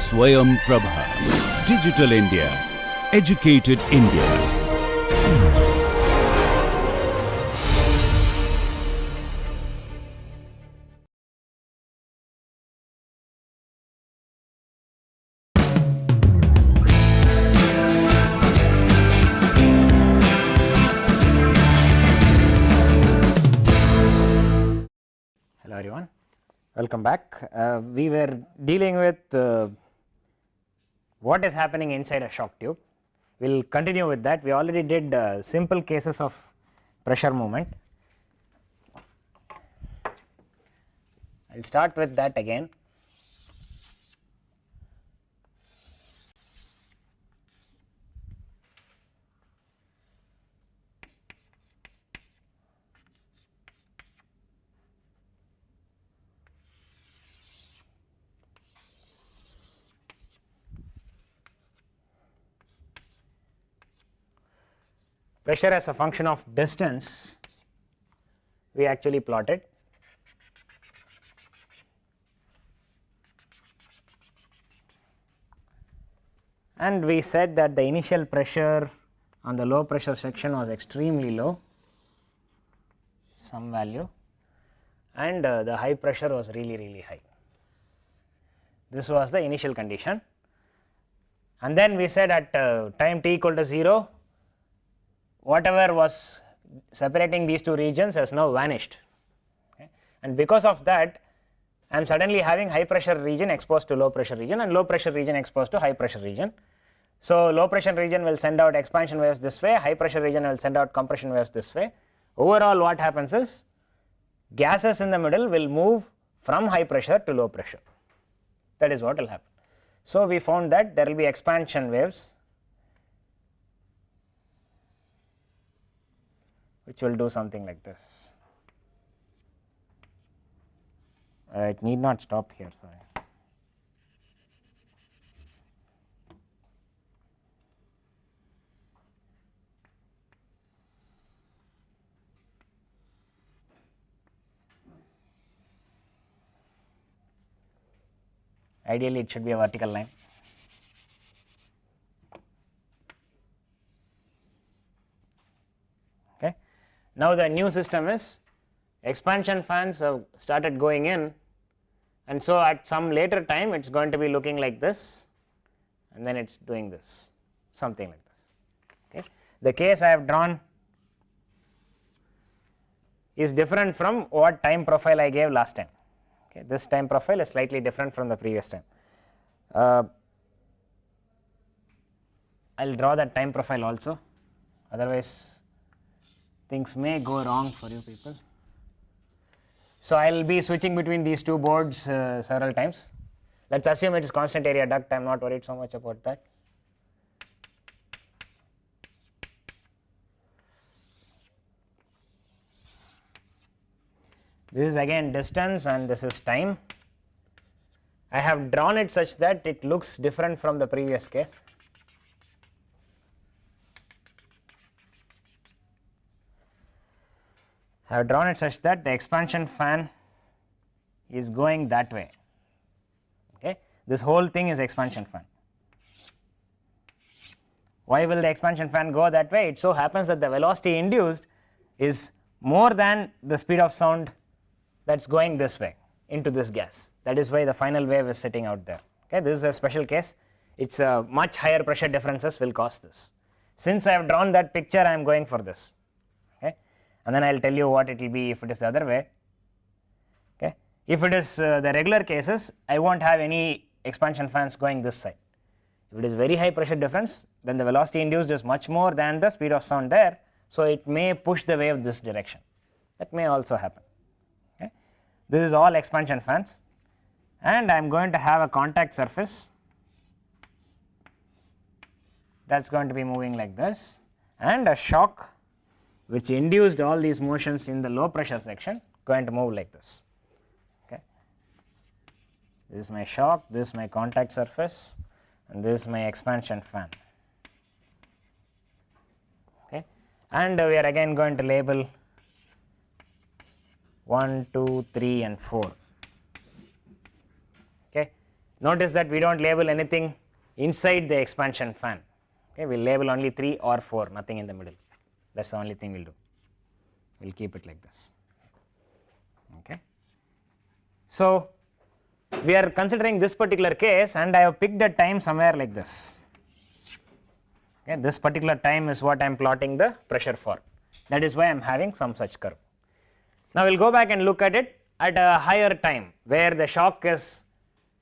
Swayam Prabha. Digital India. Educated India. Hello everyone, welcome back. We were dealing with what is happening inside a shock tube. We will continue with that. We already did simple cases of pressure movement. I will start with that again. Pressure as a function of distance we actually plotted. And we said that the initial pressure on the low pressure section was extremely low, some value, and the high pressure was really high. This was the initial condition. And then we said at time t equal to 0, whatever was separating these two regions has now vanished, okay. And because of that I am suddenly having high pressure region exposed to low pressure region and low pressure region exposed to high pressure region. So, low pressure region will send out expansion waves this way, high pressure region will send out compression waves this way. Overall what happens is gases in the middle will move from high pressure to low pressure, that is what will happen. So, we found that there will be expansion waves which will do something like this. It need not stop here, sorry. Ideally it should be a vertical line. Okay. Now the new system is expansion fans have started going in, and so at some later time it is going to be looking like this and then it is doing this, something like this. Okay. The case I have drawn is different from what time profile I gave last time. Okay. This time profile is slightly different from the previous time. I will draw that time profile also, otherwise things may go wrong for you people. So, I will be switching between these two boards several times. Let us assume it is constant area duct, I am not worried so much about that. This is again distance and this is time. I have drawn it such that it looks different from the previous case. I have drawn it such that the expansion fan is going that way, okay. This whole thing is expansion fan. Why will the expansion fan go that way? It so happens that the velocity induced is more than the speed of sound that is going this way into this gas, that is why the final wave is sitting out there, okay. This is a special case, it is a much higher pressure differences will cause this. Since I have drawn that picture, I am going for this, okay, and then I will tell you what it will be if it is the other way, okay. If it is the regular cases, I will not have any expansion fans going this side. If it is very high pressure difference, then the velocity induced is much more than the speed of sound there, so it may push the wave this direction, that may also happen. This is all expansion fans, and I am going to have a contact surface that is going to be moving like this, and a shock which induced all these motions in the low pressure section going to move like this, okay. This is my shock, this is my contact surface, and this is my expansion fan, okay. And we are again going to label 1, 2, 3 and 4, okay. Notice that we don't label anything inside the expansion fan. Okay, we'll label only 3 or 4, nothing in the middle. That's the only thing we'll do. We'll keep it like this. Okay. So we are considering this particular case, and I have picked a time somewhere like this. Okay, this particular time is what I am plotting the pressure for. That is why I am having some such curve. Now we will go back and look at it at a higher time where the shock is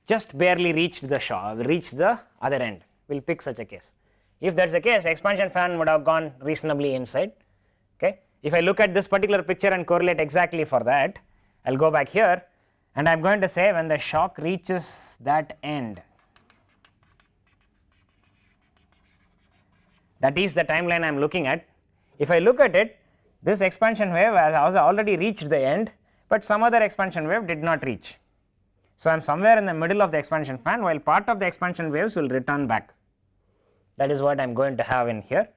just barely reached the other end. We will pick such a case. If that is the case, expansion fan would have gone reasonably inside. Okay. If I look at this particular picture and correlate exactly for that, I will go back here and I am going to say when the shock reaches that end, that is the timeline I am looking at. If I look at it, this expansion wave has already reached the end, but some other expansion wave did not reach. So I am somewhere in the middle of the expansion fan, while part of the expansion waves will return back. That is what I am going to have in here.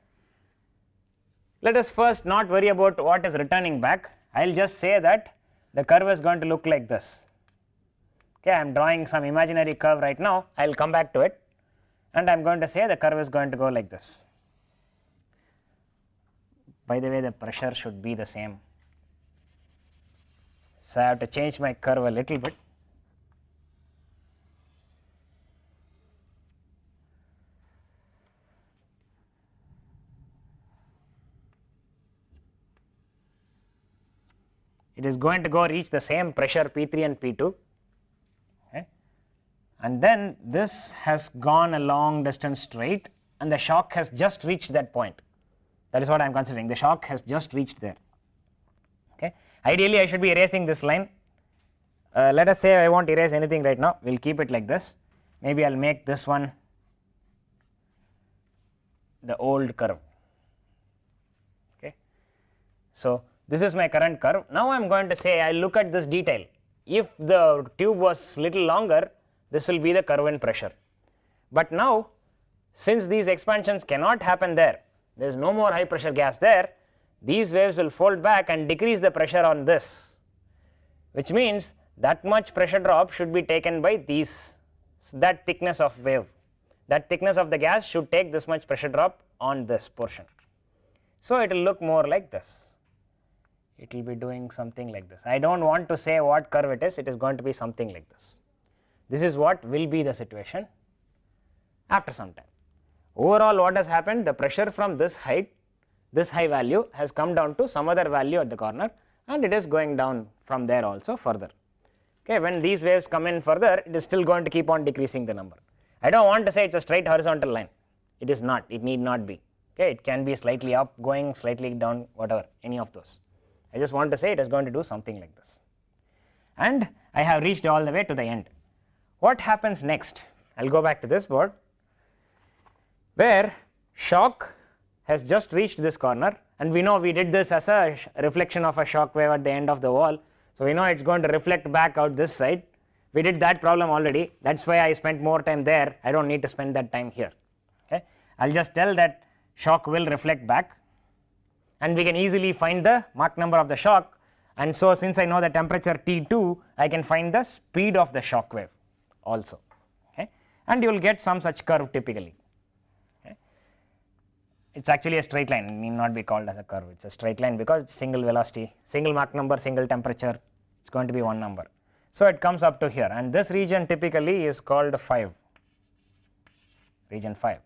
Let us first not worry about what is returning back. I will just say that the curve is going to look like this. Okay, I am drawing some imaginary curve right now. I will come back to it, and I am going to say the curve is going to go like this. By the way, the pressure should be the same. So I have to change my curve a little bit. It is going to go reach the same pressure P3 and P2, okay. And then this has gone a long distance straight and the shock has just reached that point. That is what I am considering, the shock has just reached there. Okay. Ideally I should be erasing this line. Let us say I won't erase anything right now, we will keep it like this. Maybe I will make this one the old curve. Okay. So this is my current curve. Now I am going to say I will look at this detail. If the tube was little longer, this will be the curve in pressure. But now since these expansions cannot happen there is no more high pressure gas there, these waves will fold back and decrease the pressure on this, which means that much pressure drop should be taken by that thickness of wave. That thickness of the gas should take this much pressure drop on this portion. So it will look more like this. It will be doing something like this. I do not want to say what curve it is going to be something like this. This is what will be the situation after some time. Overall what has happened, the pressure from this height, this high value has come down to some other value at the corner and it is going down from there also further. Okay, when these waves come in further, it is still going to keep on decreasing the number. I do not want to say it is a straight horizontal line, it is not, it need not be. Okay, it can be slightly up going, slightly down, whatever, any of those. I just want to say it is going to do something like this. And I have reached all the way to the end. What happens next? I will go back to this board where shock has just reached this corner, and we know we did this as a reflection of a shock wave at the end of the wall. So we know it is going to reflect back out this side. We did that problem already, that is why I spent more time there. I do not need to spend that time here. Okay. I will just tell that shock will reflect back, and we can easily find the Mach number of the shock, and so since I know the temperature T2, I can find the speed of the shock wave also. Okay. And you will get some such curve typically. Okay. It is actually a straight line, it need not be called as a curve, it is a straight line because it is single velocity, single Mach number, single temperature, it is going to be one number. So it comes up to here, and this region typically is called 5, region 5.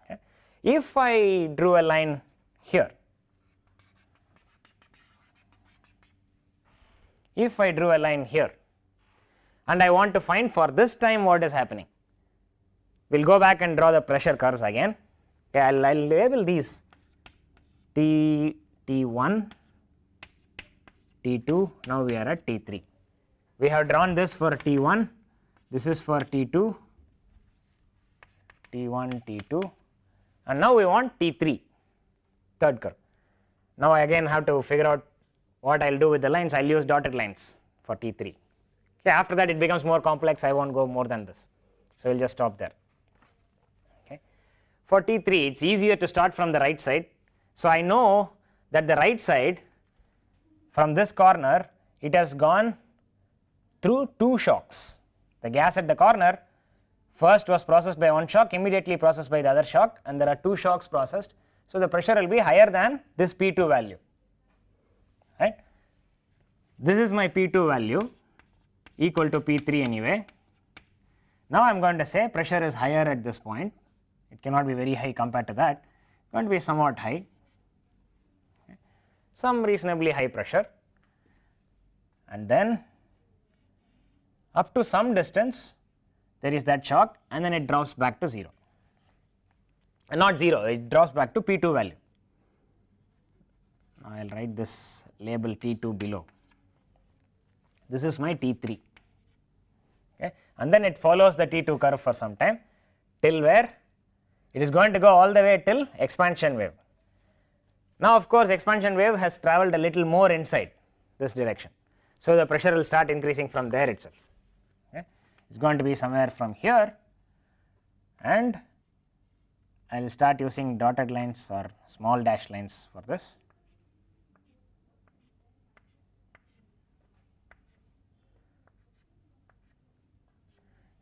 Okay. If I drew a line here, if I drew a line here and I want to find for this time what is happening, we will go back and draw the pressure curves again. Okay, I will label these T1, T2, now we are at T3. We have drawn this for T1, this is for T2, T1, T2, and now we want T3, third curve. Now I again have to figure out what I will do with the lines. I will use dotted lines for T3. Okay, after that it becomes more complex, I will not go more than this. So we will just stop there. Okay. For T3 it is easier to start from the right side. So I know that the right side from this corner it has gone through two shocks. The gas at the corner first was processed by one shock, immediately processed by the other shock, and there are two shocks processed. So, the pressure will be higher than this P2 value, right. This is my P2 value equal to P3 anyway. Now, I am going to say pressure is higher at this point, it cannot be very high compared to that, going to be somewhat high, okay. Some reasonably high pressure, and then up to some distance there is that shock, and then it drops back to 0, not 0, it drops back to P2 value. Now, I will write this label T2 below. This is my T3, okay, and then it follows the T2 curve for some time till where it is going to go all the way till expansion wave. Now, of course, expansion wave has travelled a little more inside this direction. So, the pressure will start increasing from there itself. Okay. It is going to be somewhere from here, and I will start using dotted lines or small dash lines for this.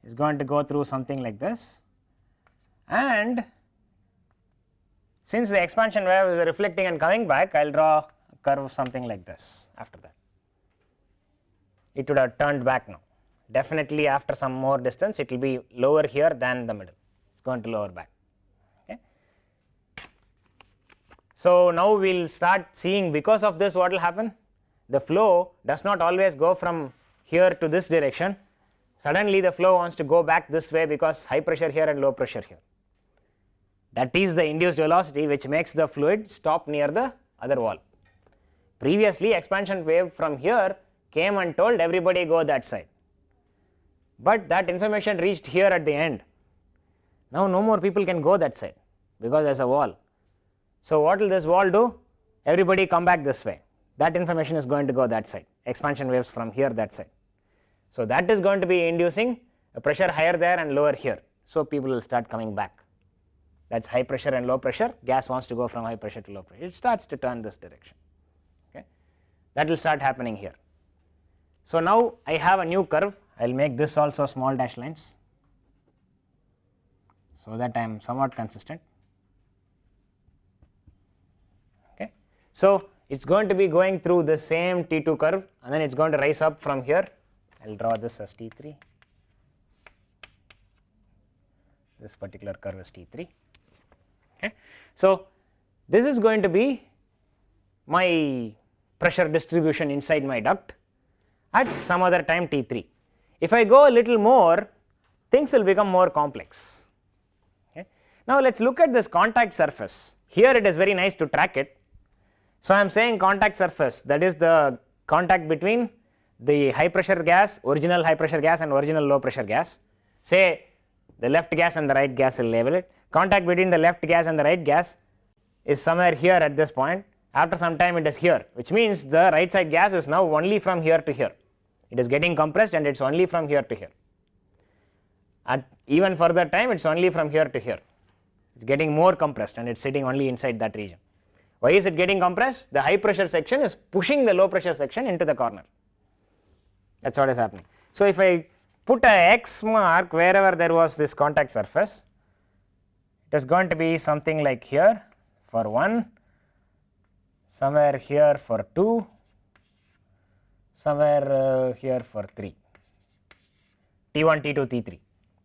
It is going to go through something like this, and since the expansion wave is reflecting and coming back, I will draw a curve something like this after that. It would have turned back now. Definitely after some more distance it will be lower here than the middle, it is going to lower back. Okay. So, now we will start seeing, because of this what will happen, the flow does not always go from here to this direction, suddenly the flow wants to go back this way because high pressure here and low pressure here. That is the induced velocity which makes the fluid stop near the other wall. Previously expansion wave from here came and told everybody go that side, but that information reached here at the end. Now, no more people can go that side because there is a wall. So, what will this wall do? Everybody come back this way, that information is going to go that side, expansion waves from here that side. So, that is going to be inducing a pressure higher there and lower here. So, people will start coming back, that is high pressure and low pressure, gas wants to go from high pressure to low pressure, it starts to turn this direction, okay. That will start happening here. So, now I have a new curve, I will make this also small dash lines, so that I am somewhat consistent, okay. So, it is going to be going through the same T2 curve, and then it is going to rise up from here. I will draw this as T3, this particular curve is T3, okay. So, this is going to be my pressure distribution inside my duct at some other time T3. If I go a little more, things will become more complex, okay. Now, let us look at this contact surface. Here it is very nice to track it. So, I am saying contact surface, that is the contact between the high pressure gas, original high pressure gas and original low pressure gas, say the left gas and the right gas, will label it. Contact between the left gas and the right gas is somewhere here at this point, after some time it is here, which means the right side gas is now only from here to here, it is getting compressed and it is only from here to here. At even further time it is only from here to here, it is getting more compressed and it is sitting only inside that region. Why is it getting compressed? The high pressure section is pushing the low pressure section into the corner, that is what is happening. So, if I put a X mark wherever there was this contact surface, it is going to be something like here for 1, somewhere here for 2, somewhere here for 3, T1, T2, T3,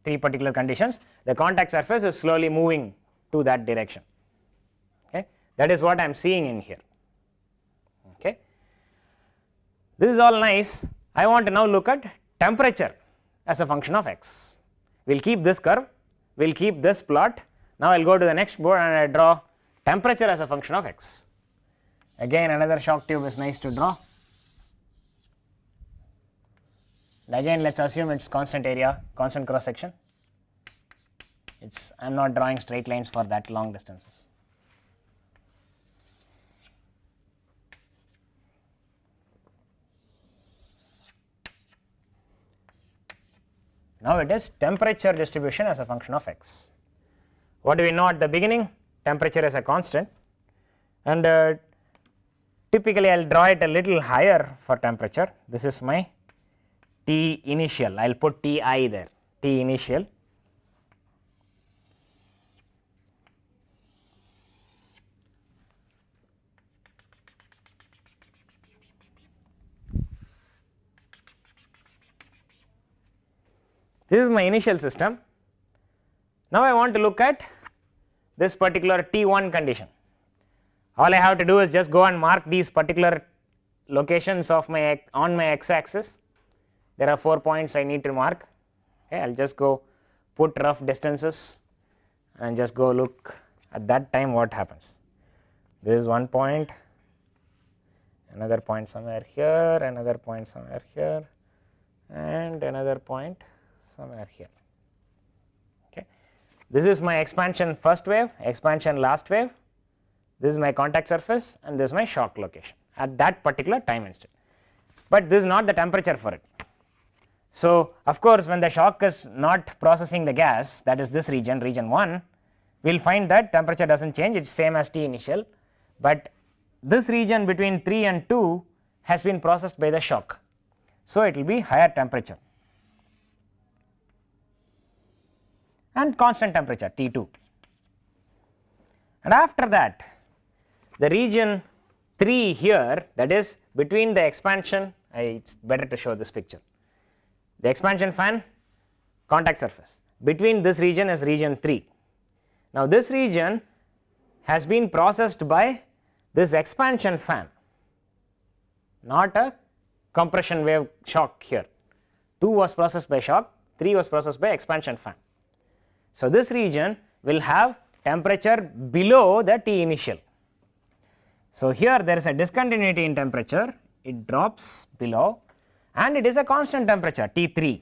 3 particular conditions. The contact surface is slowly moving to that direction, okay. That is what I am seeing in here, okay. This is all nice. I want to now look at temperature as a function of x. We will keep this curve, we will keep this plot. Now, I will go to the next board and I draw temperature as a function of x. Again another shock tube is nice to draw. And again let us assume it is constant area, constant cross section. I am not drawing straight lines for that long distances. Now, it is temperature distribution as a function of x. What do we know at the beginning? Temperature is a constant, and typically I will draw it a little higher for temperature. This is my T initial, I will put Ti there, T initial. This is my initial system. Now I want to look at this particular T1 condition. All I have to do is just go and mark these particular locations of my on my x axis. There are 4 points I need to mark. Okay, I will just go put rough distances and just go look at that time what happens. This is one point, another point somewhere here, another point somewhere here, and another point somewhere here. Okay. This is my expansion first wave, expansion last wave. This is my contact surface and this is my shock location at that particular time instant. But this is not the temperature for it. So of course, when the shock is not processing the gas, that is this region, region 1, we will find that temperature does not change, it is same as T initial, but this region between 3 and 2 has been processed by the shock. So it will be higher temperature and constant temperature T2. And after that, the region 3 here, that is between the expansion, it is better to show this picture. The expansion fan, contact surface, between this region is region 3. Now this region has been processed by this expansion fan, not a compression wave shock here. 2 was processed by shock, 3 was processed by expansion fan. So this region will have temperature below the T initial. So here there is a discontinuity in temperature, it drops below, and it is a constant temperature T3,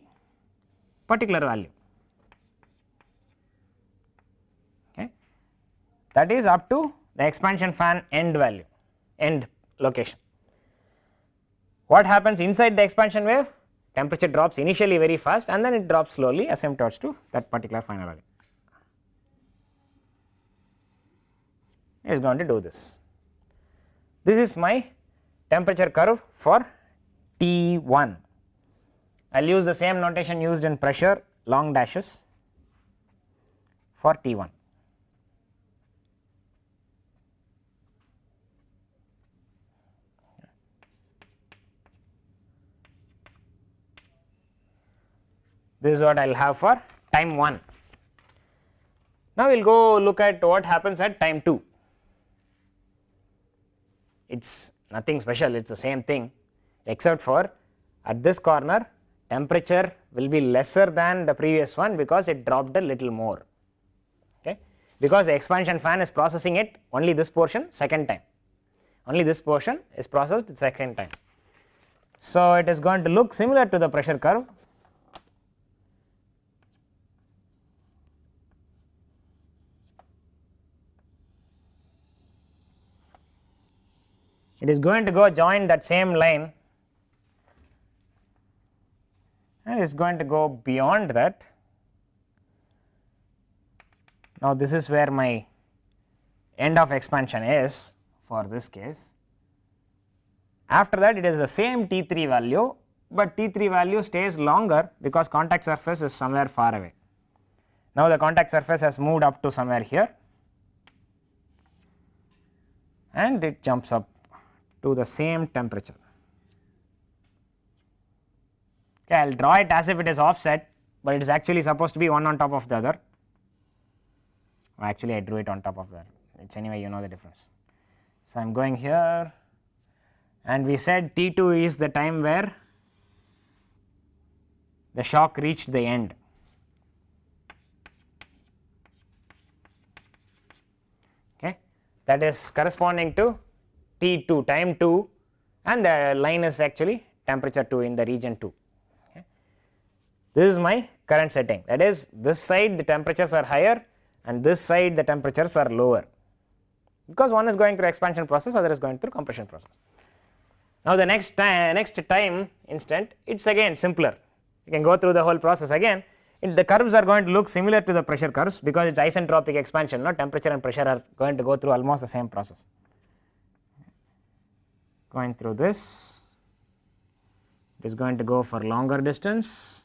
particular value. Okay. That is up to the expansion fan end value, end location. What happens inside the expansion wave? Temperature drops initially very fast and then it drops slowly asymptotes to that particular final value. It is going to do this. This is my temperature curve for T1. I will use the same notation used in pressure, long dashes for T1. This is what I will have for time 1. Now we will go look at what happens at time 2. It is nothing special, it is the same thing, except for at this corner temperature will be lesser than the previous one because it dropped a little more. Okay. Because the expansion fan is processing it only this portion second time, only this portion is processed second time. So it is going to look similar to the pressure curve. It is going to go join that same line and it is going to go beyond that. Now this is where my end of expansion is for this case. After that it is the same T3 value, but T3 value stays longer because contact surface is somewhere far away. Now the contact surface has moved up to somewhere here and it jumps up to the same temperature. Okay, I will draw it as if it is offset, but it is actually supposed to be one on top of the other. Actually I drew it on top of that, it is anyway, you know the difference. So I am going here and we said T2 is the time where the shock reached the end. Okay, that is corresponding to T2, time 2, and the line is actually temperature 2 in the region 2. Okay. This is my current setting, that is this side the temperatures are higher and this side the temperatures are lower because one is going through expansion process, other is going through compression process. Now the next time instant it is again simpler, you can go through the whole process again. The curves are going to look similar to the pressure curves because it is isentropic expansion, no? Temperature and pressure are going to go through almost the same process. Going through this, it is going to go for longer distance,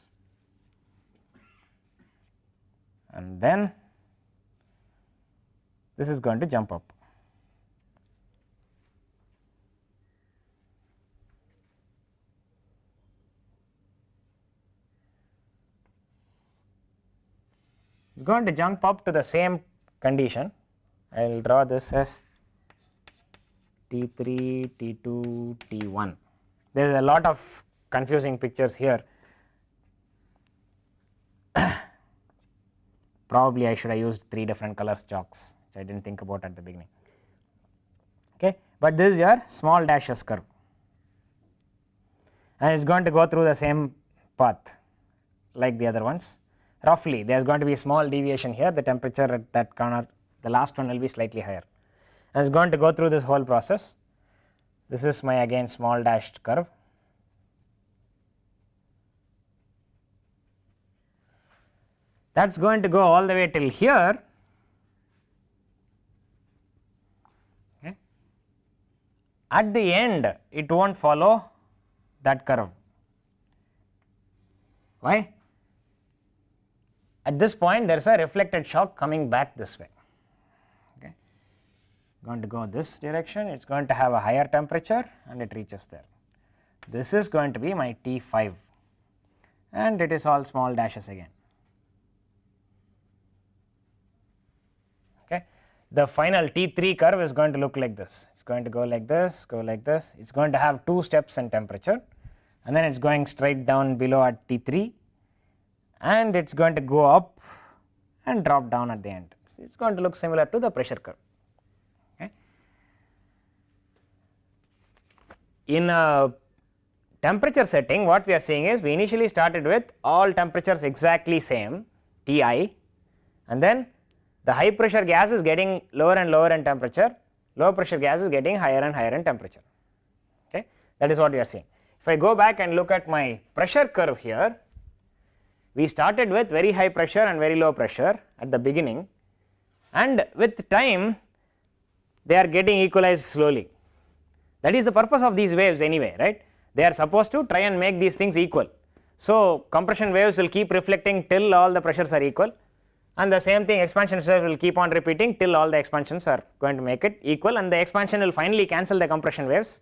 and then this is going to jump up. It is going to jump up to the same condition. I will draw this as T3, T2, T1. There is a lot of confusing pictures here. Probably I should have used 3 different colors chalks, which I did not think about at the beginning. Okay. But this is your small dashes curve, and it is going to go through the same path like the other ones. Roughly there is going to be a small deviation here, the temperature at that corner, the last one will be slightly higher, and it is going to go through this whole process. This is my again small dashed curve. That is going to go all the way till here. Okay. At the end it will not follow that curve. Why? At this point there is a reflected shock coming back this way. Okay. Going to go this direction, it is going to have a higher temperature and it reaches there. This is going to be my T5, and it is all small dashes again. Okay. The final T3 curve is going to look like this. It is going to go like this, go like this. It is going to have 2 steps in temperature, and then it is going straight down below at T3, and it is going to go up and drop down at the end. It is going to look similar to the pressure curve. Okay. In a temperature setting, what we are seeing is we initially started with all temperatures exactly same, Ti, and then the high pressure gas is getting lower and lower in temperature, low pressure gas is getting higher and higher in temperature. Okay. That is what we are seeing. If I go back and look at my pressure curve here, we started with very high pressure and very low pressure at the beginning, and with time they are getting equalized slowly. That is the purpose of these waves anyway, right? They are supposed to try and make these things equal. So compression waves will keep reflecting till all the pressures are equal, and the same thing expansion waves will keep on repeating till all the expansions are going to make it equal, and the expansion will finally cancel the compression waves,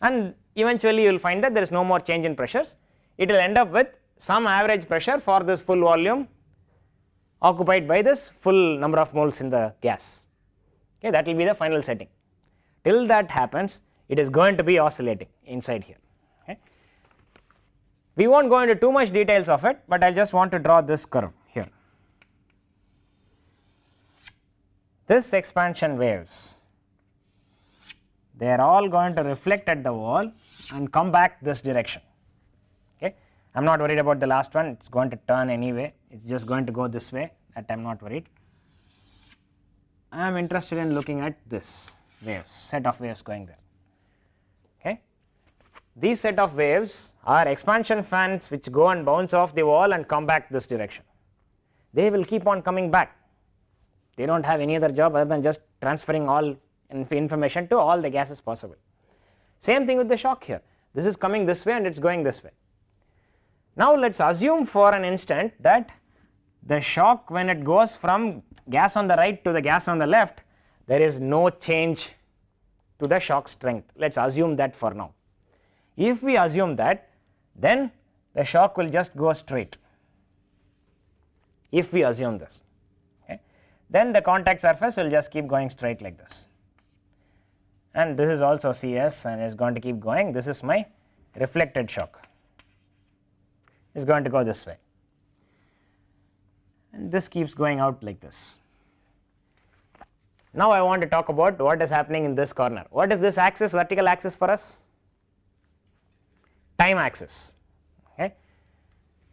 and eventually you will find that there is no more change in pressures. It will end up with some average pressure for this full volume occupied by this full number of moles in the gas. Okay, that will be the final setting. Till that happens, it is going to be oscillating inside here. Okay. We will not go into too much details of it, but I just want to draw this curve here. This expansion waves, they are all going to reflect at the wall and come back this direction. Okay. I am not worried about the last one, it is going to turn anyway, it is just going to go this way, that I am not worried. I am interested in looking at this waves, set of waves going there. Okay. These set of waves are expansion fans which go and bounce off the wall and come back this direction. They will keep on coming back. They do not have any other job other than just transferring all information to all the gases possible. Same thing with the shock here. This is coming this way and it is going this way. Now let us assume for an instant that the shock, when it goes from gas on the right to the gas on the left, there is no change to the shock strength. Let us assume that for now. If we assume that, then the shock will just go straight. If we assume this, okay, then the contact surface will just keep going straight like this, and this is also Cs and is going to keep going. This is my reflected shock, is going to go this way, and this keeps going out like this. Now I want to talk about what is happening in this corner. What is this axis, vertical axis for us? Time axis. Okay.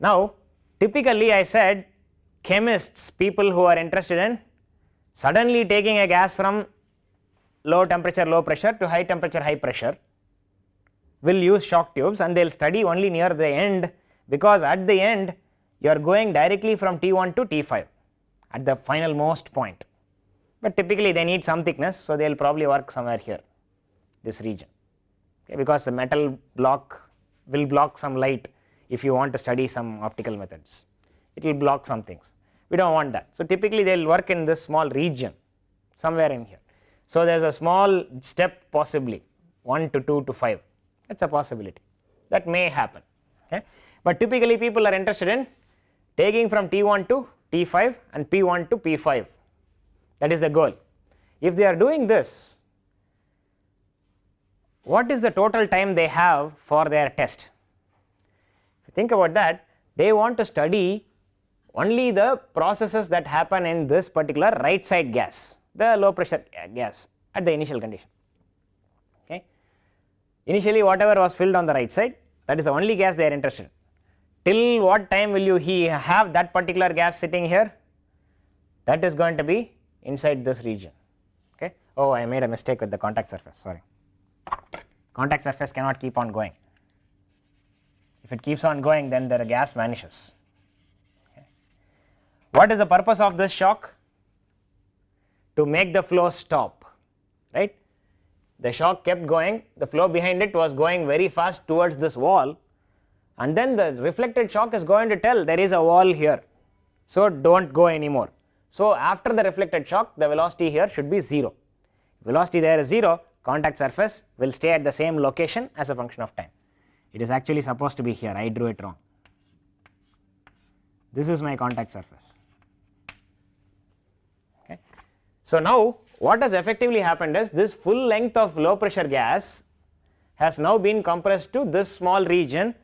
Now typically I said chemists, people who are interested in suddenly taking a gas from low temperature low pressure to high temperature high pressure will use shock tubes, and they will study only near the end, because at the end you are going directly from T1 to T5 at the final most point. But typically they need some thickness, so they will probably work somewhere here, this region, okay, because the metal block will block some light if you want to study some optical methods. It will block some things. We do not want that. So, typically they will work in this small region somewhere in here. So, there is a small step possibly 1 to 2 to 5, that is a possibility that may happen. Okay. But typically people are interested in taking from T1 to T5 and P1 to P5, that is the goal. If they are doing this, what is the total time they have for their test? If you think about that, they want to study only the processes that happen in this particular right side gas, the low pressure gas at the initial condition. Okay. Initially whatever was filled on the right side, that is the only gas they are interested in. Till what time will you have that particular gas sitting here? That is going to be inside this region. Okay. Oh, I made a mistake with the contact surface, sorry. Contact surface cannot keep on going. If it keeps on going, then the gas vanishes. Okay. What is the purpose of this shock? To make the flow stop, right? The shock kept going, the flow behind it was going very fast towards this wall, and then the reflected shock is going to tell there is a wall here, so do not go anymore. So, after the reflected shock, the velocity here should be 0. Velocity there is 0, contact surface will stay at the same location as a function of time. It is actually supposed to be here, I drew it wrong. This is my contact surface. Okay. So, now what has effectively happened is this full length of low pressure gas has now been compressed to this small region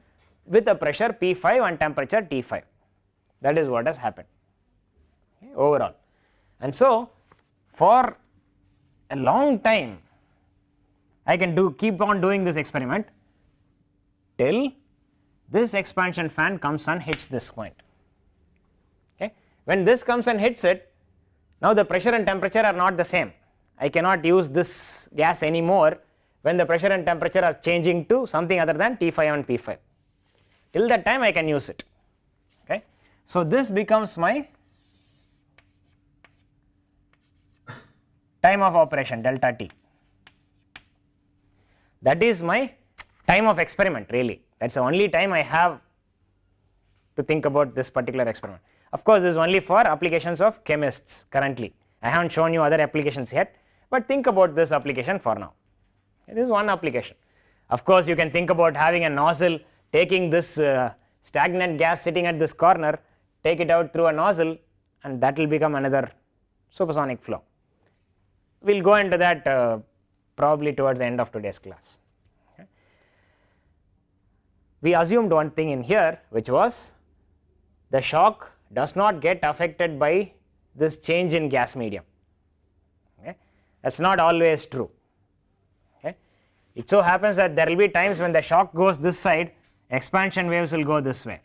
with a pressure P5 and temperature T5. That is what has happened, okay, overall. And so, for a long time I can keep on doing this experiment till this expansion fan comes and hits this point. Okay. When this comes and hits it, now the pressure and temperature are not the same. I cannot use this gas anymore when the pressure and temperature are changing to something other than T5 and P5. Till that time I can use it. Okay. So, this becomes my time of operation delta T. That is my time of experiment really, that is the only time I have to think about this particular experiment. Of course, this is only for applications of chemists currently. I have not shown you other applications yet, but think about this application for now. This is one application. Of course, you can think about having a nozzle, taking this stagnant gas sitting at this corner, take it out through a nozzle, and that will become another supersonic flow. We will go into that probably towards the end of today's class. Okay. We assumed one thing in here, which was the shock does not get affected by this change in gas medium. Okay. That is not always true. Okay. It so happens that there will be times when the shock goes this side, expansion waves will go this way.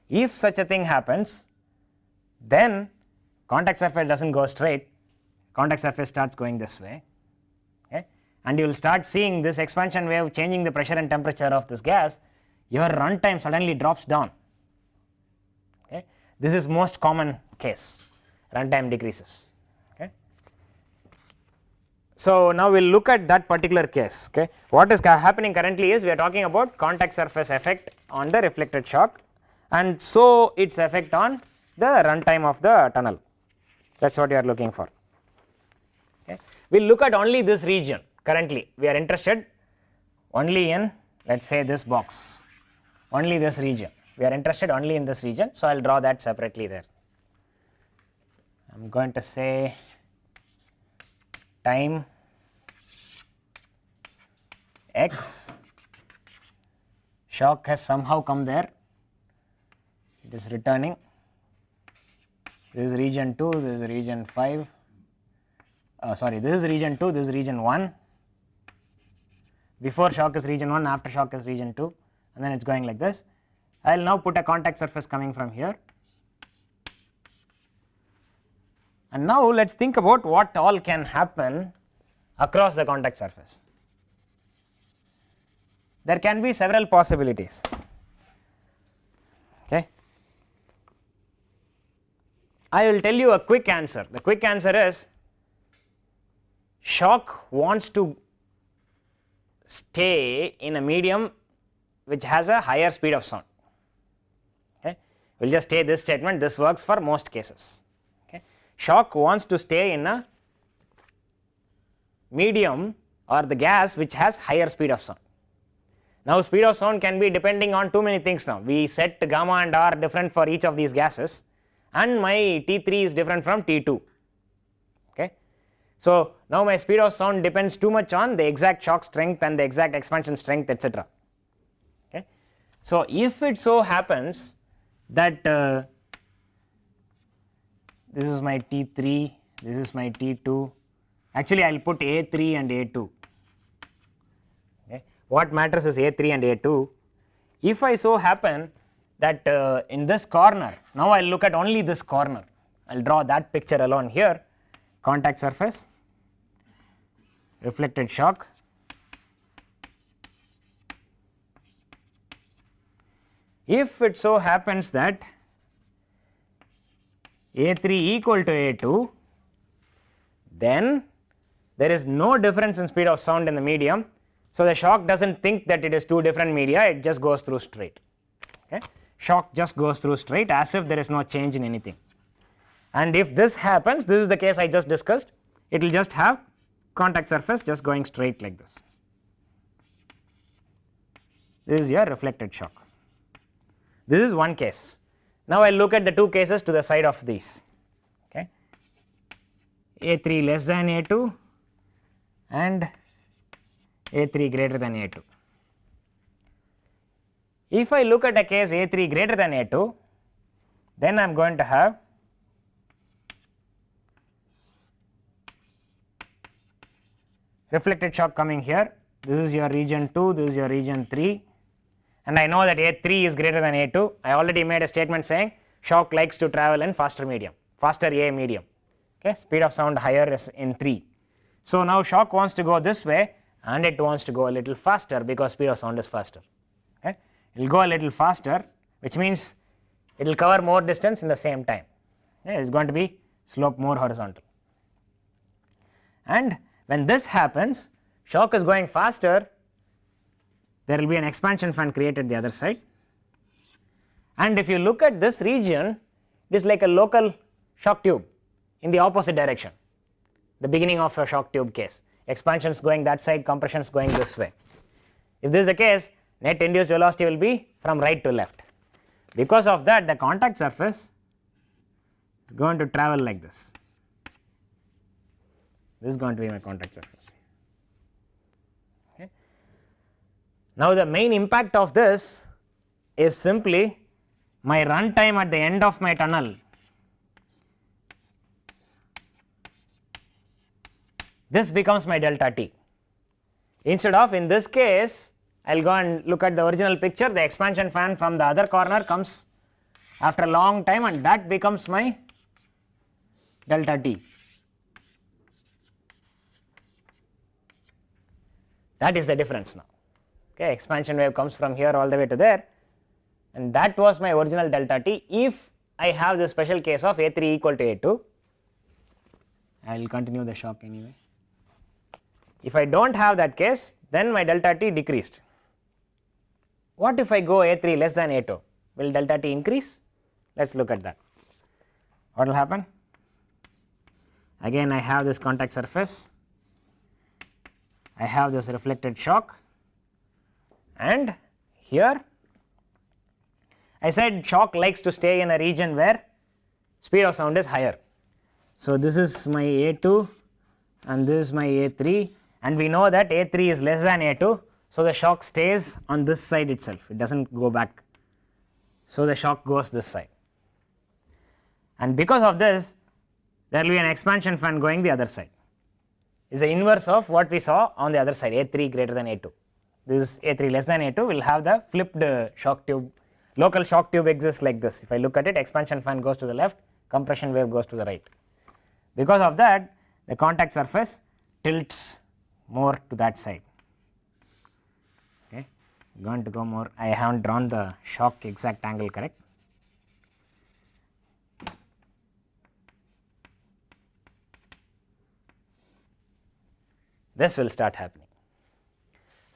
If such a thing happens, then contact surface does not go straight, contact surface starts going this way, okay, and you will start seeing this expansion wave changing the pressure and temperature of this gas, your runtime suddenly drops down. Okay. This is most common case, runtime decreases. Okay. So, now we will look at that particular case. Okay. What is happening currently is we are talking about contact surface effect on the reflected shock, and so its effect on the runtime of the tunnel, that is what you are looking for. Okay. We will look at only this region currently, we are interested only in, let us say, this box, only this region, we are interested only in this region. So, I will draw that separately there. I am going to say time x, shock has somehow come there, it is returning, this is region 2, this is region 5, sorry, this is region 2, this is region 1, before shock is region 1, after shock is region 2, and then it is going like this. I will now put a contact surface coming from here, and now let us think about what all can happen across the contact surface. There can be several possibilities. Okay. I will tell you a quick answer. The quick answer is shock wants to stay in a medium which has a higher speed of sound. Okay. We will just say this statement, this works for most cases. Okay. Shock wants to stay in a medium or the gas which has higher speed of sound. Now speed of sound can be depending on too many things now. We set gamma and R different for each of these gases, and my T3 is different from T2. Okay. So now my speed of sound depends too much on the exact shock strength and the exact expansion strength, etc. Okay. So if it so happens that this is my T3, this is my T2, actually I will put A3 and A2. Okay. What matters is A3 and A2. If I so happen that in this corner, now I will look at only this corner, I will draw that picture alone here, contact surface, reflected shock, if it so happens that A3 equal to A2, then there is no difference in speed of sound in the medium. So the shock does not think that it is two different media, it just goes through straight. Okay. Shock just goes through straight as if there is no change in anything. And if this happens, this is the case I just discussed, it will just have contact surface just going straight like this. This is your reflected shock. This is one case. Now I will look at the two cases to the side of these. Okay. A3 less than A2 and A3 greater than A2. If I look at a case A3 greater than A2, then I am going to have reflected shock coming here. This is your region 2, this is your region 3, and I know that A3 is greater than A2. I already made a statement saying shock likes to travel in faster medium, faster A medium. Okay. Speed of sound higher is in 3. So now shock wants to go this way and it wants to go a little faster because speed of sound is faster. Okay. It will go a little faster, which means it will cover more distance in the same time. Okay. It is going to be slope more horizontal. And when this happens, shock is going faster, there will be an expansion fan created the other side. And if you look at this region, it is like a local shock tube in the opposite direction, the beginning of a shock tube case. Expansion is going that side, compression is going this way. If this is the case, net induced velocity will be from right to left. Because of that, the contact surface is going to travel like this. This is going to be my contact surface. Okay. Now the main impact of this is simply my run time at the end of my tunnel. This becomes my delta T. Instead of, in this case, I will go and look at the original picture, the expansion fan from the other corner comes after a long time and that becomes my delta T. That is the difference now. Okay, expansion wave comes from here all the way to there, and that was my original delta T. If I have the special case of A3 equal to A2, I will continue the shock anyway. If I do not have that case, then my delta T decreased. What if I go A3 less than A2? Will delta T increase? Let us look at that. What will happen? Again I have this contact surface, I have this reflected shock, and here I said shock likes to stay in a region where speed of sound is higher. So this is my A2 and this is my A3, and we know that A3 is less than A2, so the shock stays on this side itself, it does not go back. So the shock goes this side, and because of this there will be an expansion fan going the other side. Is the inverse of what we saw on the other side, A3 greater than A2. This is A3 less than A2 will have the flipped shock tube. Local shock tube exists like this. If I look at it, expansion fan goes to the left, compression wave goes to the right. Because of that, the contact surface tilts more to that side. Okay, I'm going to go more. I haven't drawn the shock exact angle correct. This will start happening.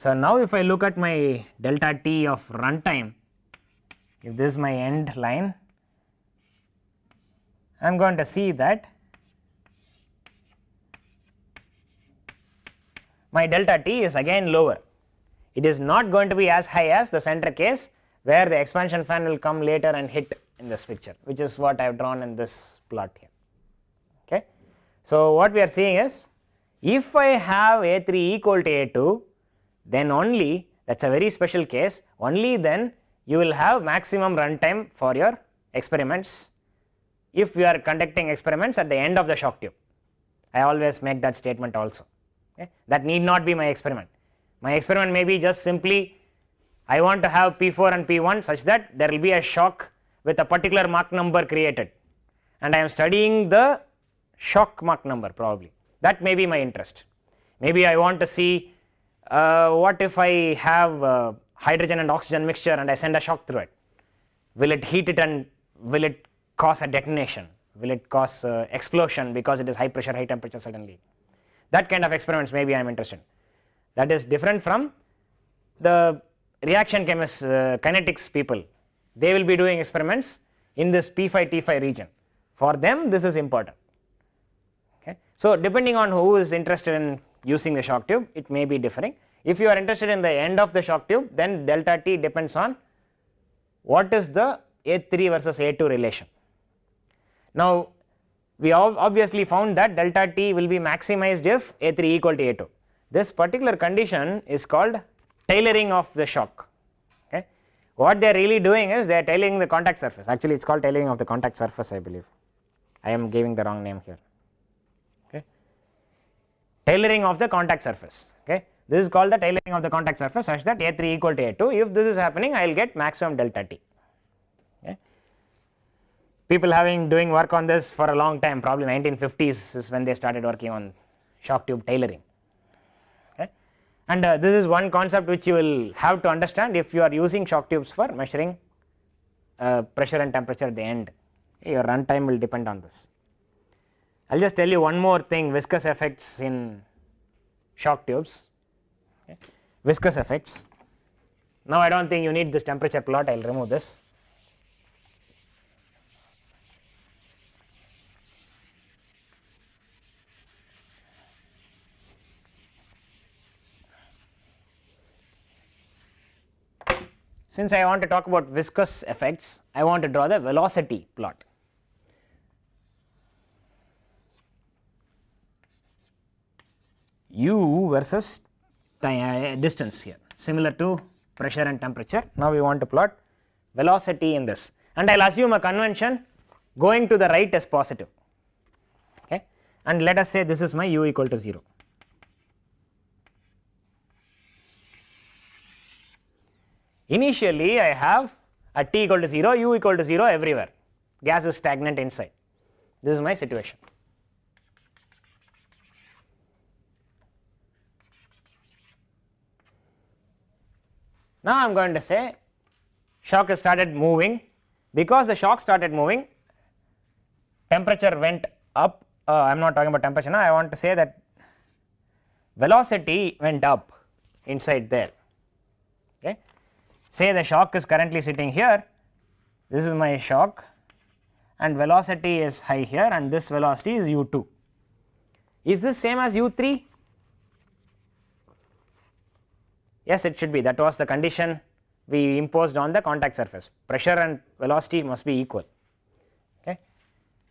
So, now if I look at my delta T of runtime, if this is my end line, I am going to see that my delta T is again lower. It is not going to be as high as the center case where the expansion fan will come later and hit in this picture, which is what I have drawn in this plot here. Okay. So, what we are seeing is, if I have A3 equal to A2, then only, that is a very special case, only then you will have maximum runtime for your experiments if you are conducting experiments at the end of the shock tube. I always make that statement also. Okay. That need not be my experiment. My experiment may be just simply I want to have P4 and P1 such that there will be a shock with a particular Mach number created, and I am studying the shock Mach number probably. That may be my interest. Maybe I want to see what if I have hydrogen and oxygen mixture and I send a shock through it. Will it heat it and will it cause a detonation? Will it cause explosion because it is high pressure, high temperature suddenly? That kind of experiments maybe I am interested in. That is different from the reaction chemists, kinetics people. They will be doing experiments in this P5 T5 region. For them this is important. Okay. So, depending on who is interested in using the shock tube, it may be differing. If you are interested in the end of the shock tube, then delta T depends on what is the A3 versus A2 relation. Now, we obviously found that delta T will be maximized if A3 equal to A2. This particular condition is called tailoring of the shock. Okay. What they are really doing is they are tailoring the contact surface. Actually, it is called tailoring of the contact surface, I believe. I am giving the wrong name here. Okay. Tailoring of the contact surface. Okay. This is called the tailoring of the contact surface such that A3 equal to A2. If this is happening, I will get maximum delta T. Okay. People having doing work on this for a long time, probably 1950s is when they started working on shock tube tailoring. And this is one concept which you will have to understand if you are using shock tubes for measuring pressure and temperature at the end. Your runtime will depend on this. I will just tell you one more thing, viscous effects in shock tubes. Okay. Viscous effects. Now, I do not think you need this temperature plot, I will remove this. Since I want to talk about viscous effects, I want to draw the velocity plot. U versus distance here, similar to pressure and temperature. Now, we want to plot velocity in this, and I will assume a convention going to the right is positive. Okay. And let us say this is my u equal to 0. Initially, I have at t equal to 0, u equal to 0 everywhere, gas is stagnant inside. This is my situation. Now, I am going to say shock has started moving. Because the shock started moving, temperature went up. I am not talking about temperature now, I want to say that velocity went up inside there. Okay. Say the shock is currently sitting here, this is my shock and velocity is high here and this velocity is u2. Is this same as u3? Yes, it should be. That was the condition we imposed on the contact surface. Pressure and velocity must be equal. Okay.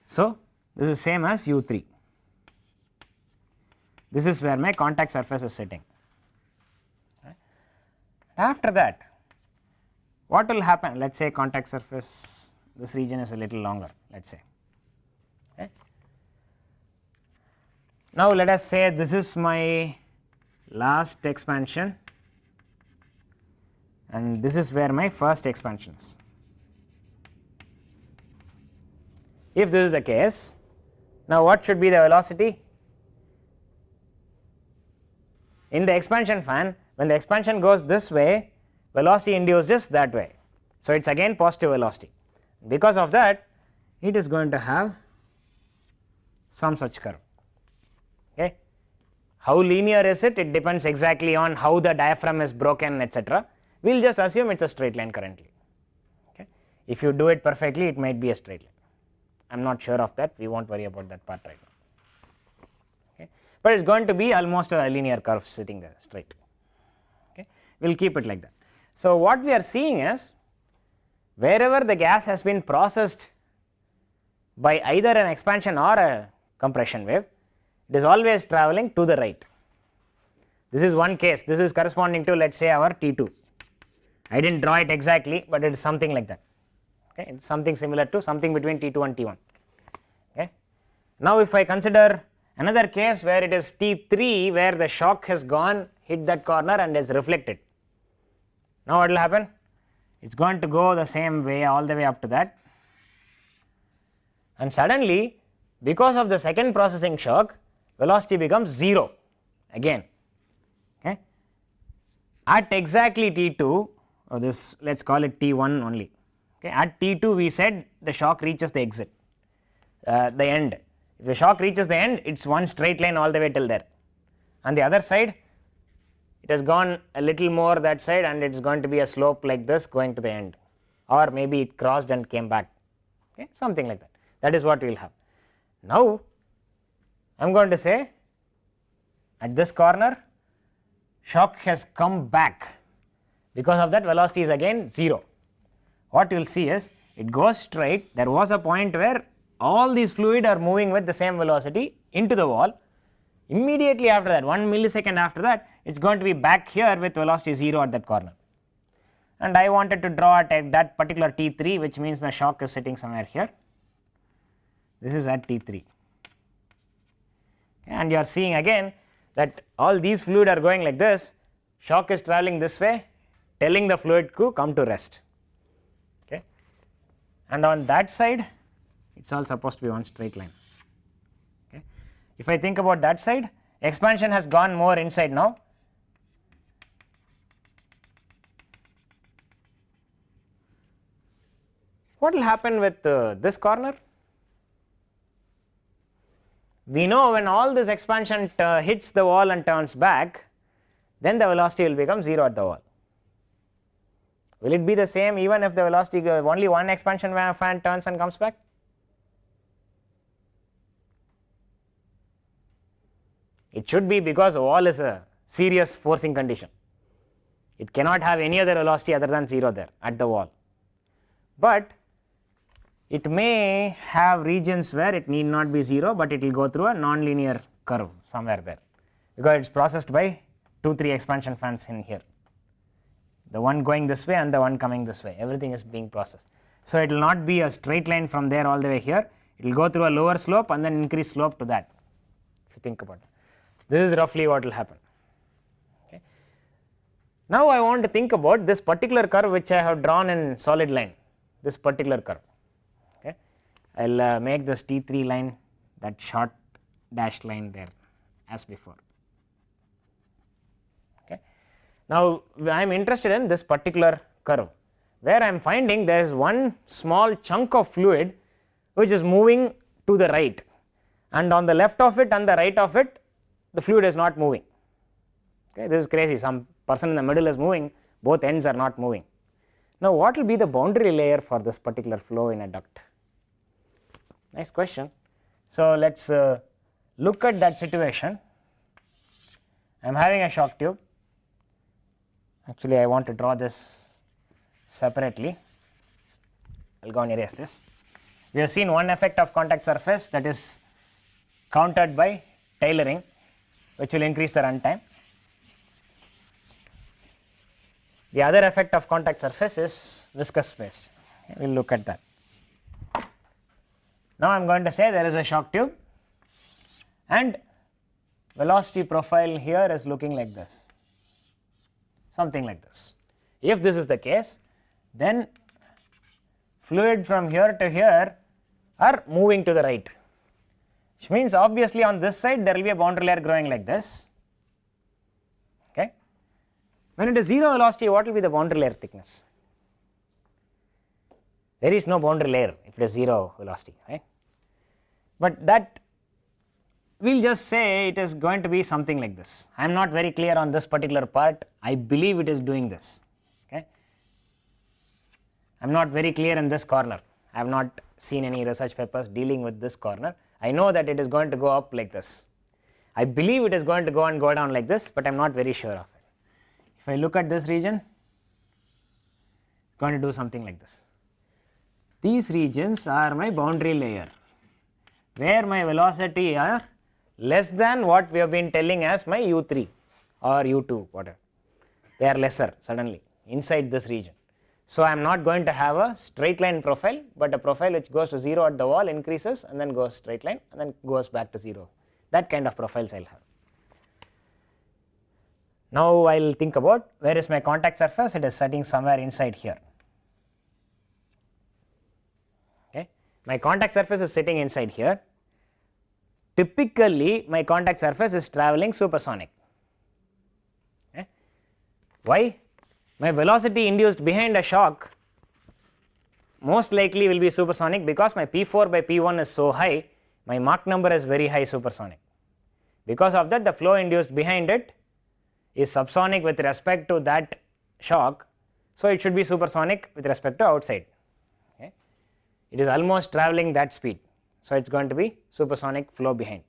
So, this is same as u3. This is where my contact surface is sitting. Okay. After that, what will happen? Let us say contact surface, this region is a little longer, let us say. Okay. Now, let us say this is my last expansion and this is where my first expansion is. If this is the case, now what should be the velocity? In the expansion fan, when the expansion goes this way, velocity induced is that way. So, it is again positive velocity. Because of that, it is going to have some such curve. Okay. How linear is it? It depends exactly on how the diaphragm is broken, etc. We will just assume it is a straight line currently. Okay. If you do it perfectly, it might be a straight line. I am not sure of that, we will not worry about that part right now. Okay. But it is going to be almost a linear curve sitting there straight. Okay. We will keep it like that. So, what we are seeing is wherever the gas has been processed by either an expansion or a compression wave, it is always travelling to the right. This is one case, this is corresponding to, let us say, our T2. I did not draw it exactly, but it is something like that. Okay. It is something similar to something between T2 and T1. Okay. Now, if I consider another case where it is T3, where the shock has gone, hit that corner and is reflected. Now, what will happen? It is going to go the same way all the way up to that, and suddenly, because of the second processing shock, velocity becomes 0 again. Okay. At exactly T2, or this, let us call it T1 only. Okay. At T2, we said the shock reaches the exit, the end. If the shock reaches the end, it is one straight line all the way till there. On the other side, it has gone a little more that side, and it is going to be a slope like this going to the end, or maybe it crossed and came back. Okay. Something like that. That is what we will have. Now, I am going to say at this corner, shock has come back, because of that velocity is again 0. What you will see is it goes straight. There was a point where all these fluid are moving with the same velocity into the wall. Immediately after that, 1 millisecond after that, it is going to be back here with velocity 0 at that corner. And I wanted to draw at that particular T3, which means the shock is sitting somewhere here. This is at T3. And you are seeing again that all these fluid are going like this, shock is travelling this way, telling the fluid to come to rest. Okay. And on that side, it is all supposed to be one straight line. Okay. If I think about that side, expansion has gone more inside now. What will happen with this corner? We know when all this expansion hits the wall and turns back, then the velocity will become 0 at the wall. Will it be the same even if the velocity only one expansion fan turns and comes back? It should be, because the wall is a serious forcing condition. It cannot have any other velocity other than 0 there at the wall. But it may have regions where it need not be 0, but it will go through a non-linear curve somewhere there, because it is processed by 2-3 expansion fans in here, the one going this way and the one coming this way, everything is being processed. So, it will not be a straight line from there all the way here, it will go through a lower slope and then increase slope to that, if you think about it. This is roughly what will happen. Okay. Now, I want to think about this particular curve which I have drawn in solid line, this particular curve. Okay. I will make this T3 line that short dashed line there as before. Okay. Now, I am interested in this particular curve, where I am finding there is one small chunk of fluid which is moving to the right, and on the left of it and the right of it, the fluid is not moving. Okay. This is crazy, some person in the middle is moving, both ends are not moving. Now, what will be the boundary layer for this particular flow in a duct? Nice question. So, let us look at that situation. I am having a shock tube. Actually, I want to draw this separately. I will go and erase this. We have seen one effect of contact surface, that is countered by tailoring, which will increase the run time. The other effect of contact surface is viscous space. We will look at that. Now, I am going to say there is a shock tube and velocity profile here is looking like this, something like this. If this is the case, then fluid from here to here are moving to the right, which means obviously on this side there will be a boundary layer growing like this. Okay. When it is 0 velocity, what will be the boundary layer thickness? There is no boundary layer if it is 0 velocity, right. But that we will just say it is going to be something like this. I am not very clear on this particular part. I believe it is doing this. Okay. I am not very clear in this corner. I have not seen any research papers dealing with this corner. I know that it is going to go up like this. I believe it is going to go and go down like this, but I am not very sure of it. If I look at this region, it is going to do something like this. These regions are my boundary layer, where my velocity are less than what we have been telling as my u3 or u2, whatever. They are lesser suddenly inside this region. So, I am not going to have a straight line profile, but a profile which goes to 0 at the wall, increases and then goes straight line and then goes back to 0. That kind of profiles I will have. Now, I will think about where is my contact surface. It is sitting somewhere inside here. Okay. My contact surface is sitting inside here. Typically, my contact surface is traveling supersonic. Okay. Why? My velocity induced behind a shock most likely will be supersonic, because my P4 by P1 is so high, my Mach number is very high supersonic. Because of that, the flow induced behind it is subsonic with respect to that shock. So, it should be supersonic with respect to outside. Okay. It is almost traveling that speed. So, it is going to be supersonic flow behind,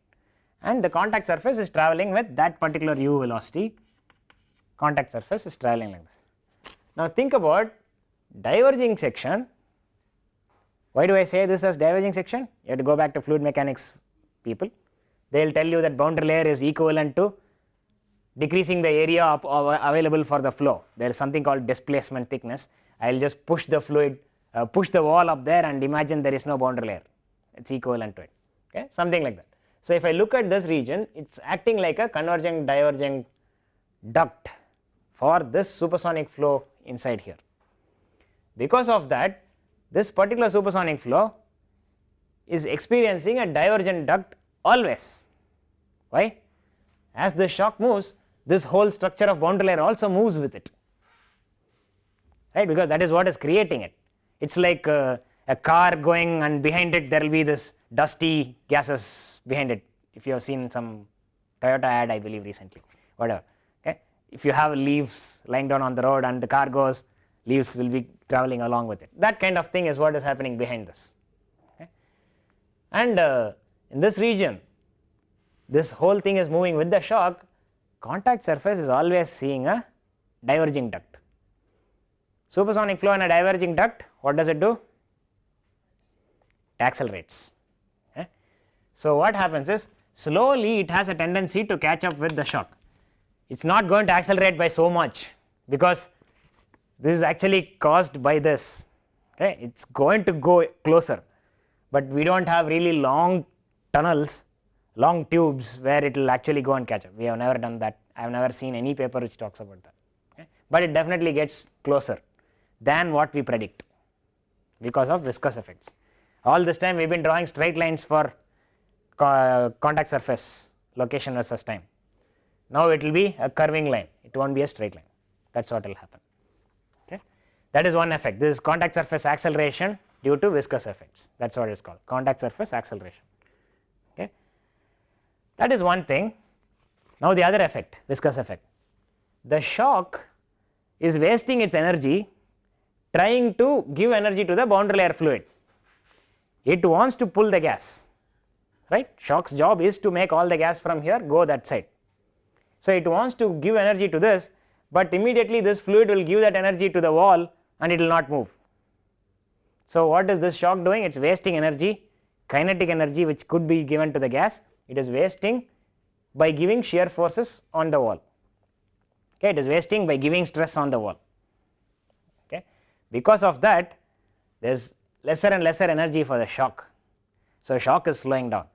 and the contact surface is traveling with that particular u velocity. Contact surface is traveling like this. Now, think about diverging section. Why do I say this as diverging section? You have to go back to fluid mechanics people. They will tell you that boundary layer is equivalent to decreasing the area available for the flow. There is something called displacement thickness. I will just push the fluid, push the wall up there and imagine there is no boundary layer. It is equivalent to it, okay, something like that. So, if I look at this region, it is acting like a converging diverging duct for this supersonic flow inside here. Because of that, this particular supersonic flow is experiencing a divergent duct always. Why? As the shock moves, this whole structure of boundary layer also moves with it, right, because that is what is creating it. It is like a car going, and behind it there will be this dusty gases behind it. If you have seen some Toyota ad, I believe recently, whatever. Okay. If you have leaves lying down on the road and the car goes, leaves will be traveling along with it. That kind of thing is what is happening behind this. Okay. And in this region, this whole thing is moving with the shock. Contact surface is always seeing a diverging duct. Supersonic flow in a diverging duct, what does it do? It accelerates. Okay. So, what happens is, slowly it has a tendency to catch up with the shock. It is not going to accelerate by so much, because this is actually caused by this. Okay. It is going to go closer, but we do not have really long tunnels, long tubes where it will actually go and catch up. We have never done that. I have never seen any paper which talks about that. Okay. But it definitely gets closer than what we predict because of viscous effects. All this time we have been drawing straight lines for contact surface location versus time. Now it will be a curving line, it will not be a straight line. That is what will happen. Okay. That is one effect. This is contact surface acceleration due to viscous effects. That is what it is called, contact surface acceleration. Okay. That is one thing. Now the other effect, viscous effect. The shock is wasting its energy trying to give energy to the boundary layer fluid. It wants to pull the gas, right. Shock's job is to make all the gas from here go that side. So, it wants to give energy to this, but immediately this fluid will give that energy to the wall and it will not move. So, what is this shock doing? It is wasting energy, kinetic energy which could be given to the gas, it is wasting by giving shear forces on the wall. Okay. It is wasting by giving stress on the wall. Okay. Because of that, there is lesser and lesser energy for the shock. So, shock is slowing down.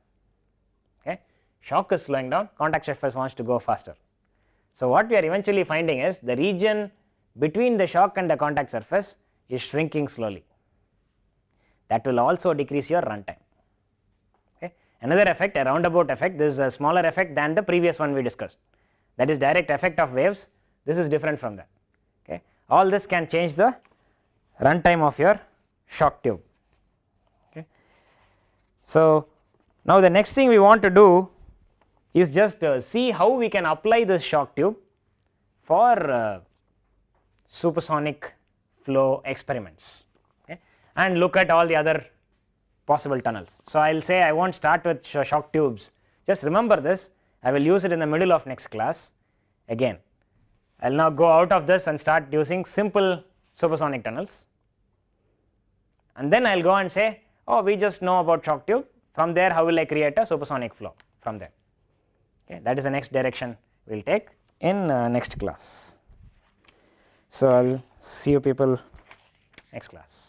Okay. Shock is slowing down, contact surface wants to go faster. So, what we are eventually finding is the region between the shock and the contact surface is shrinking slowly. That will also decrease your runtime. Okay. Another effect, a roundabout effect, this is a smaller effect than the previous one we discussed, that is direct effect of waves. This is different from that. Okay. All this can change the runtime of your shock tube. Okay. So, now the next thing we want to do is just see how we can apply this shock tube for supersonic flow experiments, okay, and look at all the other possible tunnels. So, I will say I will not start with shock tubes, just remember this, I will use it in the middle of next class again. I will now go out of this and start using simple supersonic tunnels, and then I will go and say, oh, we just know about shock tube, from there how will I create a supersonic flow from there. Okay, that is the next direction we will take in next class. So, I will see you people next class.